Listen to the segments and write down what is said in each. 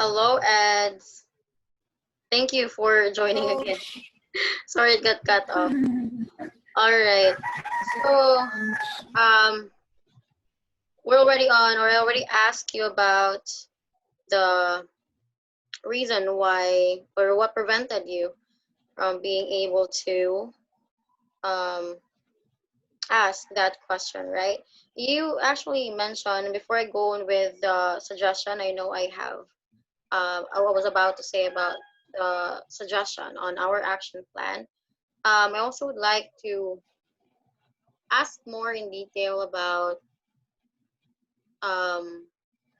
Hello, Eds. Thank you for joining again. Sorry, it got cut off. All right. So, we're already on, or I already asked you about the reason why, or what prevented you from being able to ask that question, right? You actually mentioned, before I go on with the suggestion, I know I have, I was about to say about the suggestion on our action plan. I also would like to ask more in detail about,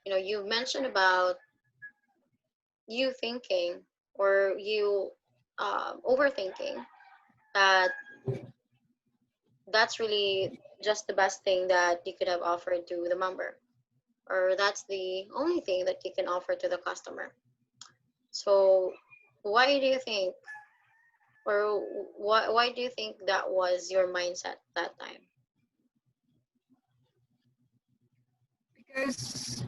you mentioned about you thinking or you overthinking that that's really just the best thing that you could have offered to the member, or that's the only thing that you can offer to the customer. So why do you think, or why do you think that was your mindset that time? Because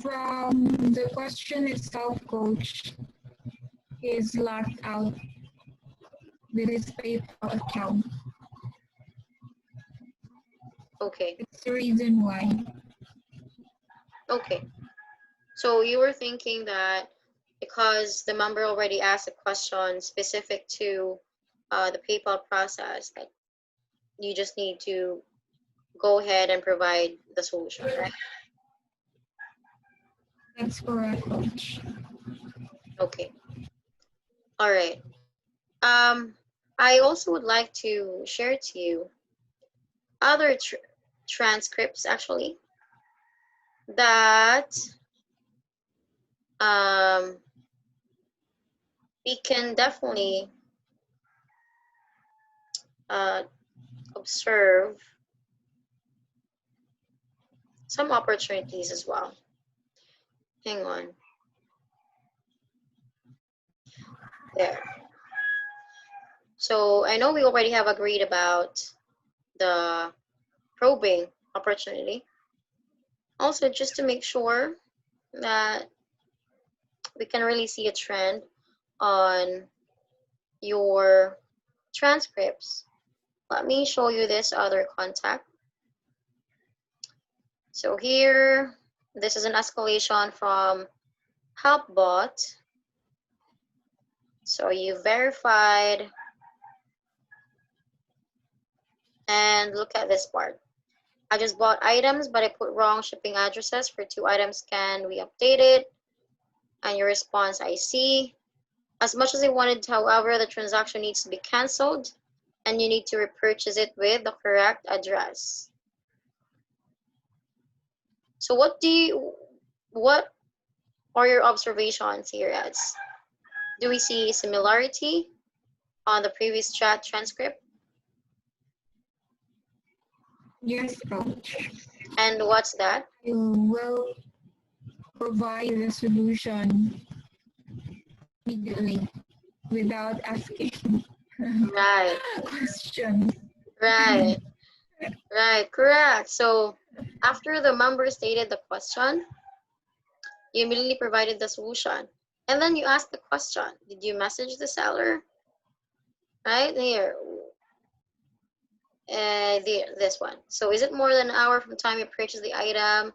from the question itself, coach is locked out with his PayPal account. Okay. It's the reason why. Okay. So you were thinking that because the member already asked a question specific to the PayPal process, that you just need to go ahead and provide the solution, right? That's correct, coach. Okay. All right. I also would like to share to you other transcripts actually that we can definitely observe some opportunities as well. Hang on. There. So I know we already have agreed about the probing opportunity. Also, just to make sure that we can really see a trend on your transcripts, let me show you this other contact. So here, this is an escalation from HelpBot. So you verified, and look at this part. I just bought items, but I put wrong shipping addresses for 2 items. Can we update it? And your response, I see. As much as I wanted, however, the transaction needs to be canceled and you need to repurchase it with the correct address. So what are your observations here, Eds? Do we see similarity on the previous chat transcript? Yes, coach. And what's that? You will provide a solution immediately without asking Right. questions. Right. Right. Correct. So after the member stated the question, you immediately provided the solution. And then you asked the question, did you message the seller? Right here. This one. So is it more than an hour from the time you purchase the item?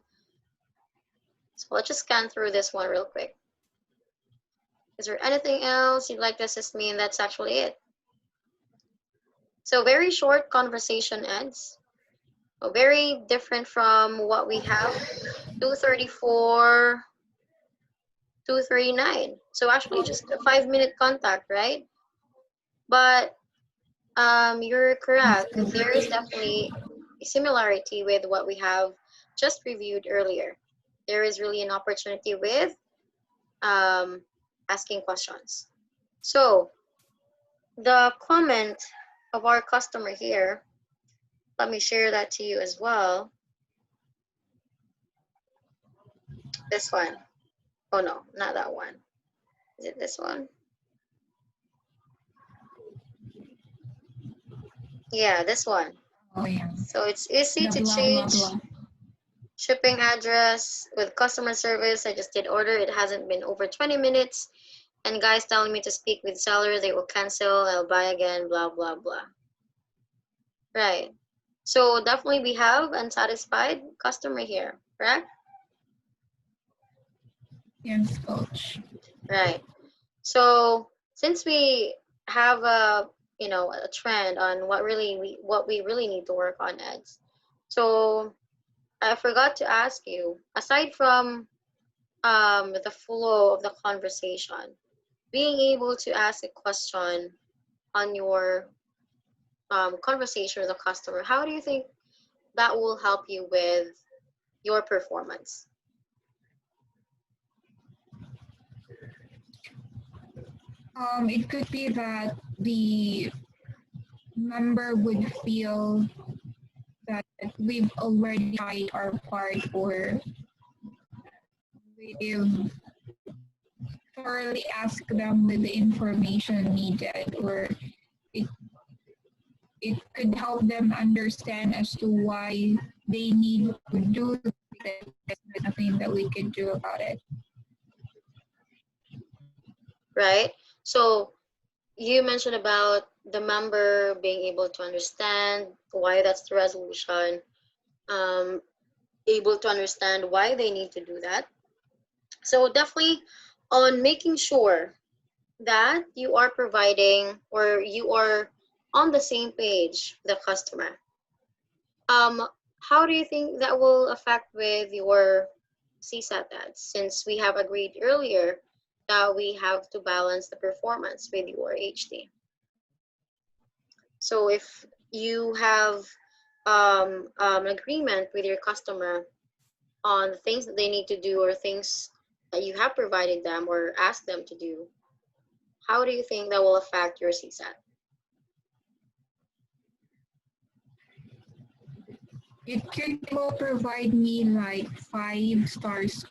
So let's just scan through this one real quick. Is there anything else you'd like to assist me? And that's actually it. So very short conversation ends. So very different from what we have. 234, 239. So actually just a 5-minute contact, right? But you're correct. There is definitely a similarity with what we have just reviewed earlier. There is really an opportunity with asking questions. So the comment of our customer here, let me share that to you as well. This one. Oh no, not that one. Is it this one? Yeah, this one. Oh, yeah. So it's easy to change shipping address with customer service. I just did order. It hasn't been over 20 minutes. And guys telling me to speak with seller. They will cancel. I'll buy again. Blah, blah, blah. Right. So definitely we have unsatisfied customer here, correct? Yes, coach. Right. So since we have a a trend on what we really need to work on, Eds. So I forgot to ask you, aside from the flow of the conversation, being able to ask a question on your conversation with the customer, how do you think that will help you with your performance? It could be that the member would feel that we've already tried our part, or we've thoroughly asked them with the information needed, or it, it could help them understand as to why they need to do this. There's nothing that we could do about it. Right? So you mentioned about the member being able to understand why that's the resolution, um, able to understand why they need to do that. So definitely on making sure that you are providing or you are on the same page with the customer. Um, how do you think that will affect with your CSAT ads, since we have agreed earlier that we have to balance the performance with your HD? So if you have an agreement with your customer on the things that they need to do or things that you have provided them or asked them to do, how do you think that will affect your CSAT? It could will provide me like 5 stars.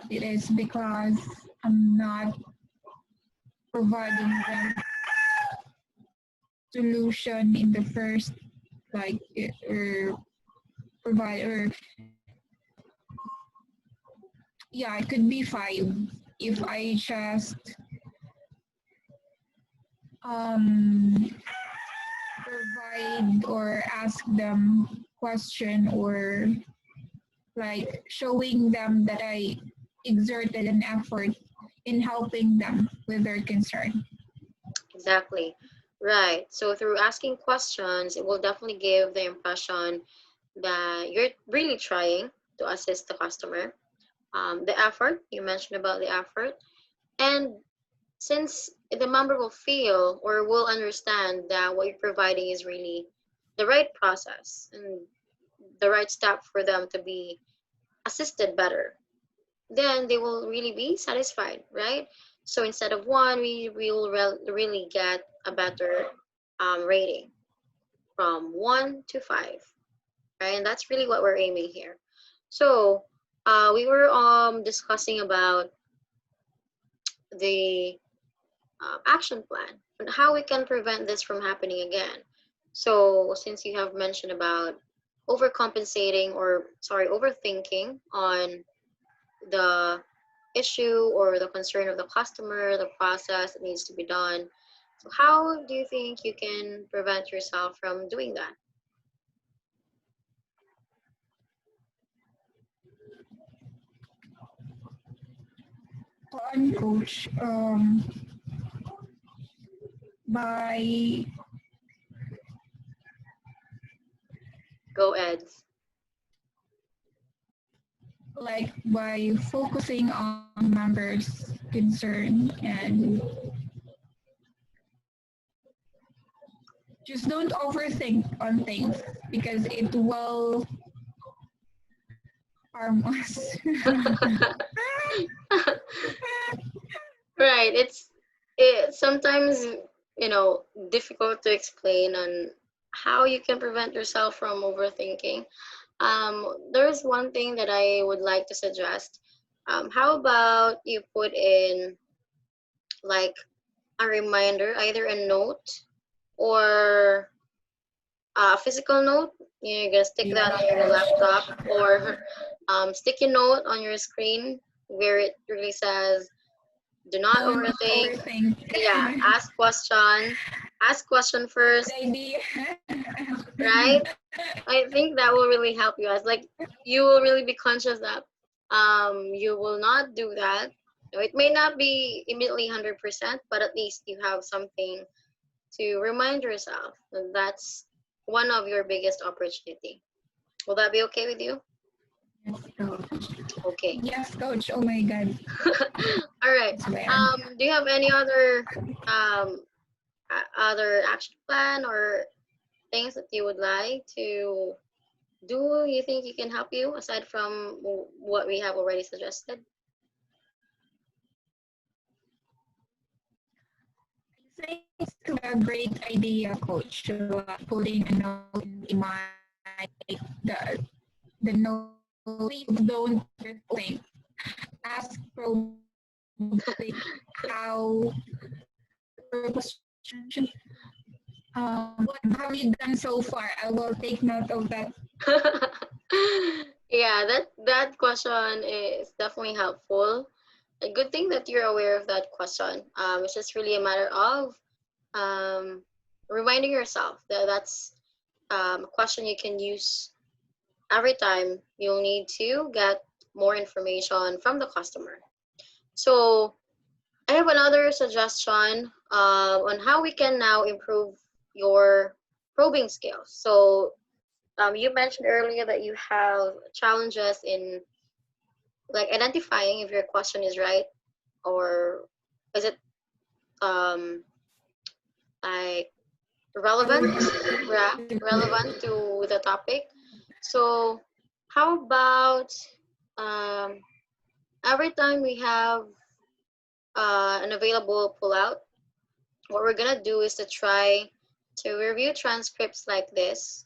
It is because I'm not providing them solution in the first, like, or provide, or yeah, it could be 5 if I just um provide or ask them question, or like showing them that I exerted an effort in helping them with their concern. Exactly. Right. So through asking questions, it will definitely give the impression that you're really trying to assist the customer. The effort, you mentioned about the effort. And since the member will feel or will understand that what you're providing is really the right process and the right step for them to be assisted better, then they will really be satisfied, right? So instead of one, we will really get a better rating from 1 to 5, right? And that's really what we're aiming here. So we were discussing about the action plan and how we can prevent this from happening again. So since you have mentioned about overcompensating or sorry overthinking on the issue or the concern of the customer, the process that needs to be done. So how do you think you can prevent yourself from doing that? One coach, by Go Eds. like by focusing on members' concern, and just don't overthink on things because it will harm us. Right. It's sometimes difficult to explain on how you can prevent yourself from overthinking. There's one thing that I would like to suggest. How about you put in like a reminder, either a note or a physical note You're gonna stick that on your Yeah. laptop or sticky note on your screen where it really says, "Do not Don't overthink." overthink. Yeah, ask question. Ask question first, Good idea. right? I think that will really help you. As like you will really be conscious that you will not do that. It may not be immediately 100%, but at least you have something to remind yourself that that's one of your biggest opportunity. Will that be okay with you? Yes, coach. Okay. Yes, coach. Oh my God. All right. I swear. Do you have any um other action plan or things that you would like to do? You think you can help you aside from what we have already suggested? I think it's a great idea, coach, to putting a note in my the note. Please don't overthink. Ask probably how your question. What have you done so far? I will take note of that. Yeah, that question is definitely helpful. A good thing that you're aware of that question. It's just really a matter of um, reminding yourself that that's a question you can use every time you'll need to get more information from the customer. So I have another suggestion on how we can now improve your probing skills. So you mentioned earlier that you have challenges in like identifying if your question is right or is it um, like relevant, relevant to the topic. So how about um, every time we have an available pullout, what we're gonna do is to try to review transcripts like this.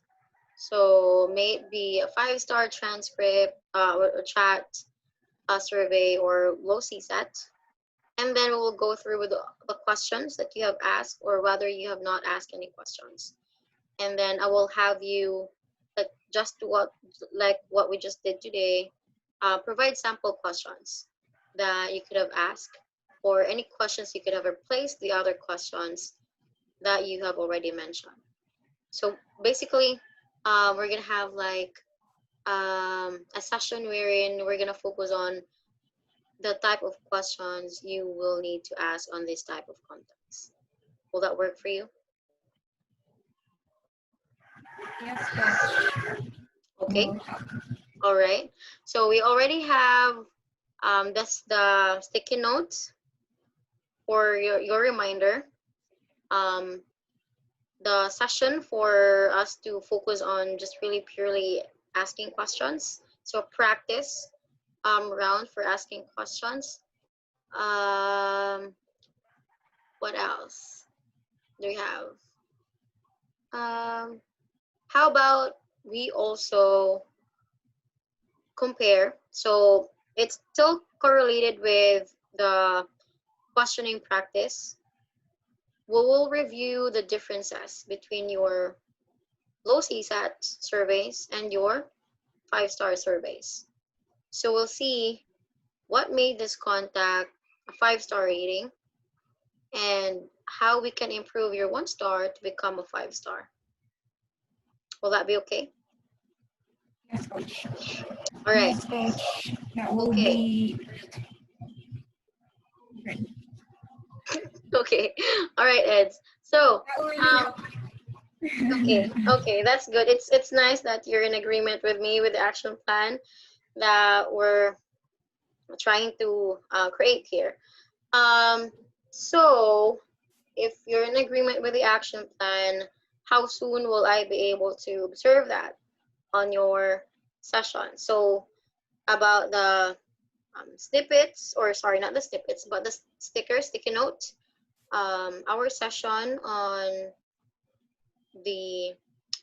So may it be a 5-star transcript, or chat, a survey, or low CSAT. And then we will go through with the questions that you have asked or whether you have not asked any questions. And then I will have you like just what we just did today, provide sample questions that you could have asked or any questions you could have replaced the other questions that you have already mentioned. So basically, we're gonna have like a session wherein we're gonna focus on the type of questions you will need to ask on this type of context. Will that work for you? Yes, coach. Okay. Will help. All right. So we already have that's the sticky notes for your reminder. Um, the session for us to focus on just really purely asking questions. So practice round for asking questions. Um, what else do we have? Um, how about we also compare? So it's still correlated with the questioning practice. We will review the differences between your low CSAT surveys and your 5-star surveys. So we'll see what made this contact a 5-star rating and how we can improve your 1-star to become a 5-star. Will that be okay? Yes, coach. All right. Yes, coach. That will Okay. be great. Okay. All right, Eds. So, That will really um, help. okay. Okay, that's good. It's nice that you're in agreement with me with the action plan that we're trying to create here. Um, so if you're in agreement with the action plan, how soon will I be able to observe that on your session? So about the snippets, or sorry, not the snippets, but the stickers, sticky notes, our session on the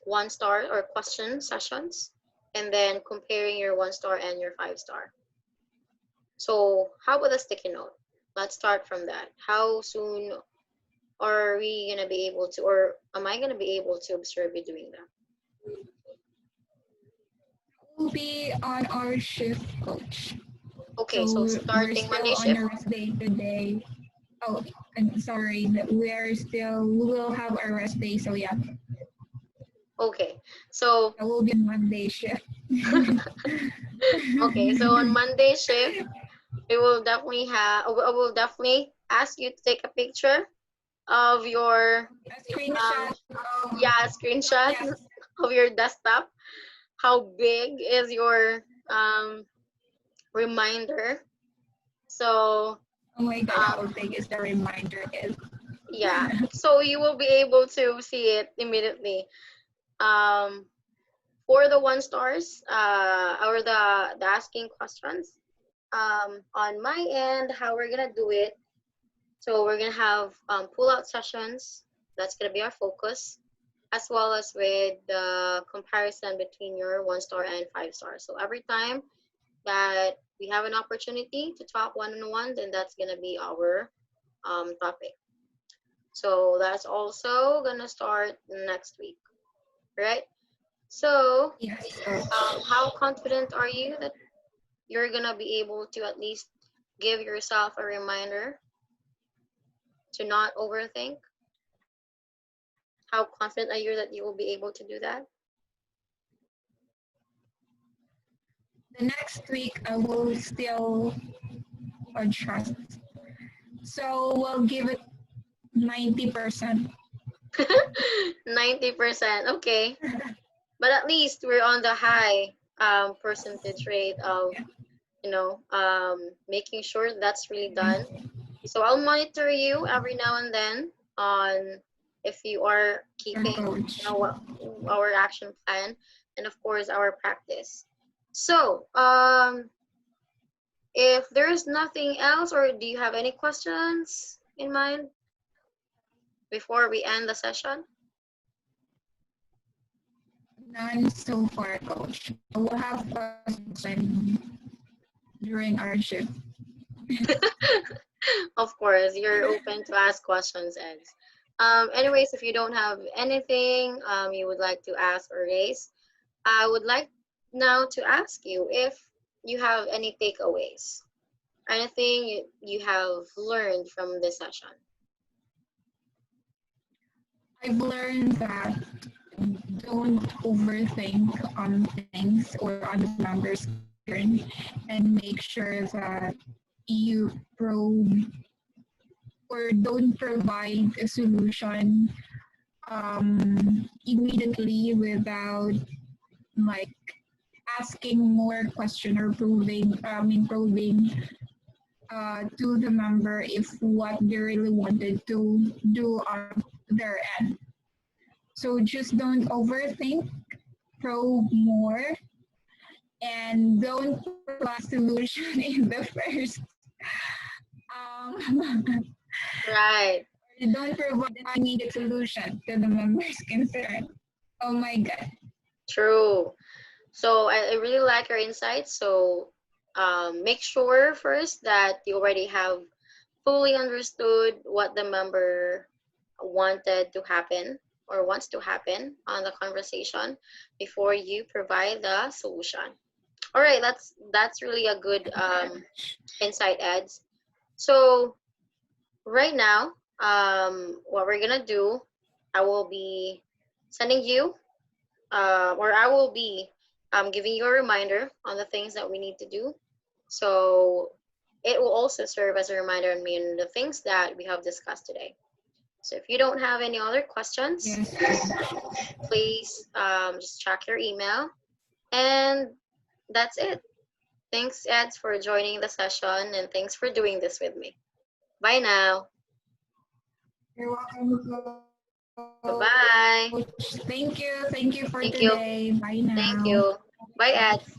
1-star or question sessions, and then comparing your 1-star and your 5-star. So how about the sticky note? Let's start from that. How soon are we gonna be able to, or am I gonna be able to observe you doing that? Will be on our shift, coach. Okay, so So we're starting still Monday on shift. a rest day today. Oh, I'm sorry. We will have our rest day. So yeah, Okay, so I will be on Monday shift. okay, so on Monday shift, we will definitely have. I will definitely ask you to take a picture of your A screenshot. yeah, screenshot Yes. of your desktop. How big is your reminder? So Oh my God, um, how big is the reminder is? yeah, so you will be able to see it immediately. Um, for the one stars, or the asking questions. On my end, how we're gonna do it. So we're gonna have pull-out sessions. That's gonna be our focus, as well as with the comparison between your one star and five stars. So every time that we have an opportunity to talk one-on-one, then that's gonna be our topic. So that's also gonna start next week, right? So, Yes, coach. how confident are you that you're gonna be able to at least give yourself a reminder to not overthink? How confident are you that you will be able to do that? The next week I will still trust. So we'll give it 90%. 90%. Okay. But at least we're on the high percentage rate of, making sure that's really done. So I'll monitor you every now and then on if you are Your keeping, coach. our action plan and of course our practice. So, if there's nothing else, or do you have any questions in mind before we end the session? None so far, coach. We'll have questions during our shift. Of course, you're open to ask questions, Eds. Anyways, if you don't have anything you would like to ask or raise, I would like now to ask you if you have any takeaways, anything you have learned from this session. I've learned that don't overthink on things or on the numbers concern, and make sure that you probe or don't provide a solution immediately without like asking more question or probing to the member if what they really wanted to do on their end. So just don't overthink, probe more, and don't provide solution in the first. Um, Right. don't provide an immediate solution to the member's concern. Oh my God. True. So I really like your insights. So make sure first that you already have fully understood what the member wanted to happen or wants to happen on the conversation before you provide the solution. All right, that's really a good insight, Eds. So right now, what we're gonna do, I will be sending you, or I will be giving you a reminder on the things that we need to do. So it will also serve as a reminder on me and the things that we have discussed today. So if you don't have any other questions, Yes. please just check your email. And that's it. Thanks, Eds, for joining the session, and thanks for doing this with me. Bye now. You're welcome, Bye-bye. coach. Thank you. Thank you for Thank you. today. Bye Thank now. you. Bye, Eds.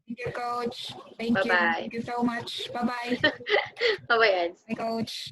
Thank you, coach. Thank you. Bye-bye. Thank you so much. Bye bye. Bye-bye, Eds. Bye, coach.